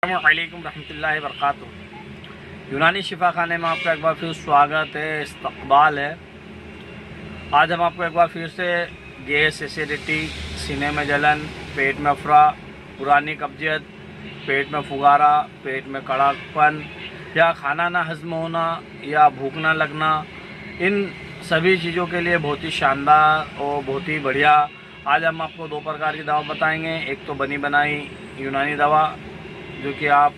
अस्सलामुअलैकुम रहमतुल्लाहि वबरकातुहू। यूनानी शिफा खाने में आपका एक बार फिर स्वागत है, इस्तकबाल है। आज हम आपको एक बार फिर से गैस, एसिडिटी, सीने में जलन, पेट में अफरा, पुरानी कब्जियत, पेट में फुगारा, पेट में कड़ापन या खाना ना हजम होना या भूख ना लगना, इन सभी चीज़ों के लिए बहुत ही शानदार और बहुत ही बढ़िया आज हम आपको दो प्रकार की दवा बताएंगे। एक तो बनी बनाई यूनानी दवा जो कि आप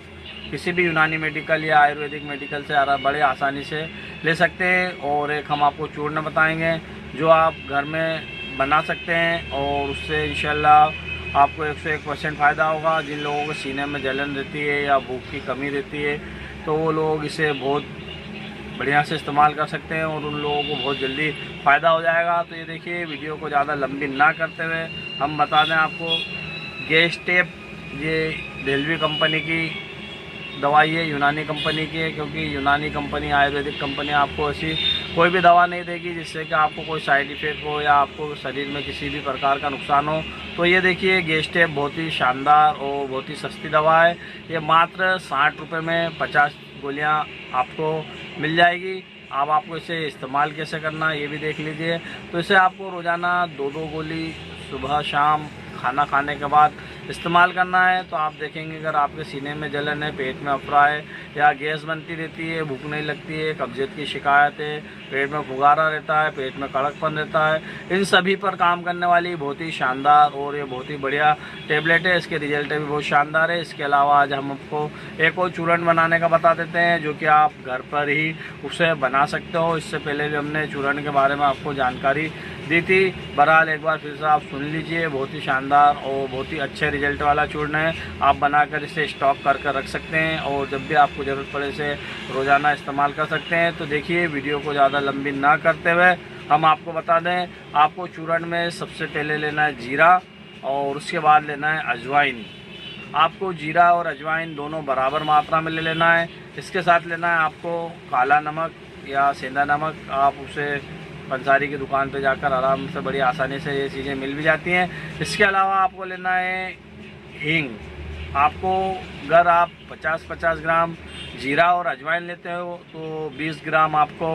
किसी भी यूनानी मेडिकल या आयुर्वेदिक मेडिकल से बड़े आसानी से ले सकते हैं, और एक हम आपको चूर्ण बताएंगे जो आप घर में बना सकते हैं और उससे इंशाल्लाह आपको 101% फ़ायदा होगा। जिन लोगों को सीने में जलन रहती है या भूख की कमी रहती है तो वो लोग इसे बहुत बढ़िया से इस्तेमाल कर सकते हैं और उन लोगों को बहुत जल्दी फ़ायदा हो जाएगा। तो ये देखिए, वीडियो को ज़्यादा लंबी ना करते हुए हम बता दें आपको, गैस टेप ये दिल्ली कंपनी की दवाई है, यूनानी कंपनी की है, क्योंकि यूनानी कंपनी, आयुर्वेदिक कंपनी आपको ऐसी कोई भी दवा नहीं देगी जिससे कि आपको कोई साइड इफ़ेक्ट हो या आपको शरीर में किसी भी प्रकार का नुकसान हो। तो ये देखिए, गैस टेप बहुत ही शानदार और बहुत ही सस्ती दवा है। ये मात्र 60 रुपये में 50 गोलियाँ आपको मिल जाएगी। अब आपको इसे इस्तेमाल कैसे करना है ये भी देख लीजिए। तो इसे आपको रोज़ाना 2-2 गोली सुबह शाम खाना खाने के बाद इस्तेमाल करना है। तो आप देखेंगे, अगर आपके सीने में जलन है, पेट में अफरा है या गैस बनती रहती है, भूख नहीं लगती है, कब्जियत की शिकायत है, पेट में फुगारा रहता है, पेट में कड़कपन रहता है, इन सभी पर काम करने वाली बहुत ही शानदार और ये बहुत ही बढ़िया टेबलेट है। इसके रिजल्ट भी बहुत शानदार है। इसके अलावा आज हम आपको एक और चूर्ण बनाने का बता देते हैं जो कि आप घर पर ही उसे बना सकते हो। इससे पहले भी हमने चूर्ण के बारे में आपको जानकारी दी थी। बहरहाल एक बार फिर से आप सुन लीजिए, बहुत ही शानदार और बहुत ही अच्छे रिजल्ट वाला चूर्ण है। आप बनाकर इसे स्टॉक कर रख सकते हैं और जब भी आपको ज़रूरत पड़े इसे रोज़ाना इस्तेमाल कर सकते हैं। तो देखिए, वीडियो को ज़्यादा लंबी ना करते हुए हम आपको बता दें, आपको चूर्ण में सबसे पहले लेना है जीरा और उसके बाद लेना है अजवाइन। आपको जीरा और अजवाइन दोनों बराबर मात्रा में ले लेना है। इसके साथ लेना है आपको काला नमक या सेंधा नमक। आप उसे पंसारी की दुकान पे जाकर आराम से बड़ी आसानी से ये चीज़ें मिल भी जाती हैं। इसके अलावा आपको लेना है हींग। आपको अगर आप 50-50 ग्राम जीरा और अजवाइन लेते हो तो 20 ग्राम आपको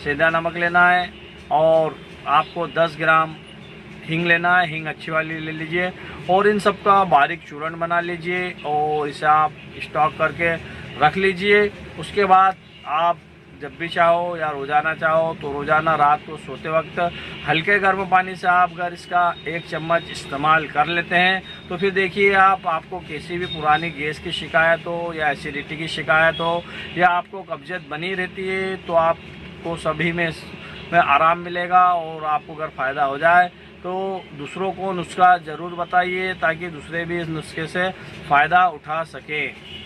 सेंधा नमक लेना है और आपको 10 ग्राम हींग लेना है। हींग अच्छी वाली ले लीजिए और इन सब का बारीक चूर्ण बना लीजिए और इसे आप स्टॉक करके रख लीजिए। उसके बाद आप जब भी चाहो या रोज़ाना चाहो तो रोज़ाना रात को सोते वक्त हल्के गर्म पानी से आप अगर इसका 1 चम्मच इस्तेमाल कर लेते हैं तो फिर देखिए, आपको किसी भी पुरानी गैस की शिकायत हो या एसिडिटी की शिकायत हो या आपको कब्जियत बनी रहती है तो आपको सभी में आराम मिलेगा। और आपको अगर फ़ायदा हो जाए तो दूसरों को नुस्खा ज़रूर बताइए ताकि दूसरे भी इस नुस्खे से फ़ायदा उठा सकें।